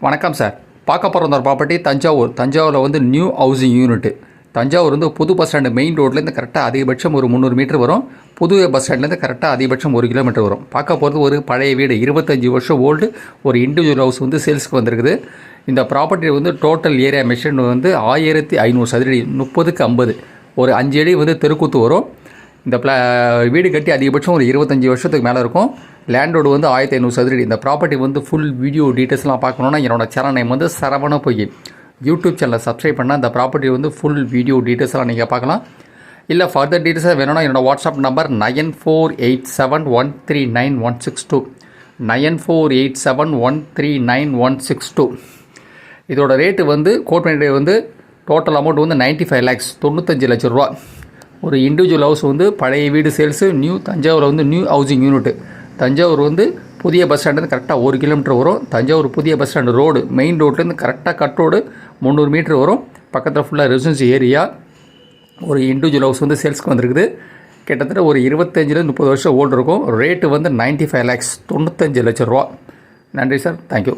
வணக்கம் சார். பார்க்க போகிற ஒரு ப்ராப்பர்ட்டி தஞ்சாவூரில் வந்து நியூ ஹவுசிங் யூனிட்டு. தஞ்சாவூர் வந்து புது பஸ் ஸ்டாண்டு மெயின் ரோட்லேருந்து கரெக்டாக அதிகபட்சம் ஒரு 300 மீட்டர் வரும். புது பஸ் ஸ்டாண்ட்லேருந்து கரெக்டாக அதிகபட்சம் 1 கிலோமீட்டர் வரும். பார்க்க போகிறது ஒரு பழைய வீடு, 25 வருஷம் ஓல்டு, ஒரு இண்டிவிஜுவல் ஹவுஸ் வந்து சேல்ஸுக்கு வந்திருக்குது. இந்த ப்ராப்பர்ட்டி வந்து டோட்டல் ஏரியா மெஷன் வந்து 1500 சதுரடி, 30க்கு 50, ஒரு 5 அடி வந்து தெருக்கூத்து வரும். இந்த வீடு கட்டி அதிகபட்சம் ஒரு 25 வருஷத்துக்கு மேலே இருக்கும். லேண்டோடு வந்து 1500 சதுரடி. இந்த ப்ராப்பர்ட்டி வந்து ஃபுல் வீடியோ டீட்டெயில்ஸ்லாம் பார்க்கணுன்னா என்னோட சேனல் நேம் வந்து சரவண பொய். யூடியூப் சேனலை சப்ஸ்கிரைப் பண்ணால் இந்த ப்ராப்பர்ட்டி வந்து ஃபுல் வீடியோ டீட்டெயில்ஸ்லாம் நீங்கள் பார்க்கலாம். இல்லை ஃபர்தர் டீட்டெயில்ஸாக வேணும்னா என்னோடய வாட்ஸ்அப் நம்பர் 9487139162, 9487139162. இதோட ரேட்டு வந்து கோட் வந்து டோட்டல் அமௌண்ட் வந்து 95 lakhs, 95 லட்சம் ரூபா. ஒரு இண்டிவிஜுவல் ஹவுஸ் வந்து பழைய வீடு சேல்ஸு, தஞ்சாவூரில் வந்து நியூ ஹவுசிங் யூனிட்டு. தஞ்சாவூர் வந்து புதிய பஸ் ஸ்டாண்ட்லேருந்து கரெக்டாக 1 கிலோமீட்டர் வரும். தஞ்சாவூர் புதிய பஸ் ஸ்டாண்டு ரோடு, மெயின் ரோட்லேருந்து கரெக்டாக கட் ரோடு 300 மீட்டர் வரும். பக்கத்தில் ஃபுல்லாக ரெசிடென்சி ஏரியா. ஒரு இண்டிவிஜுவல் ஹவுஸ் வந்து சேல்ஸ்க்கு வந்திருக்குது. கிட்டத்தட்ட ஒரு 25-30 வருஷம் ஓல்டு இருக்கும். ரேட்டு வந்து 95 lakhs, 95 லட்சம் ரூபா. நன்றி சார், தேங்க்யூ.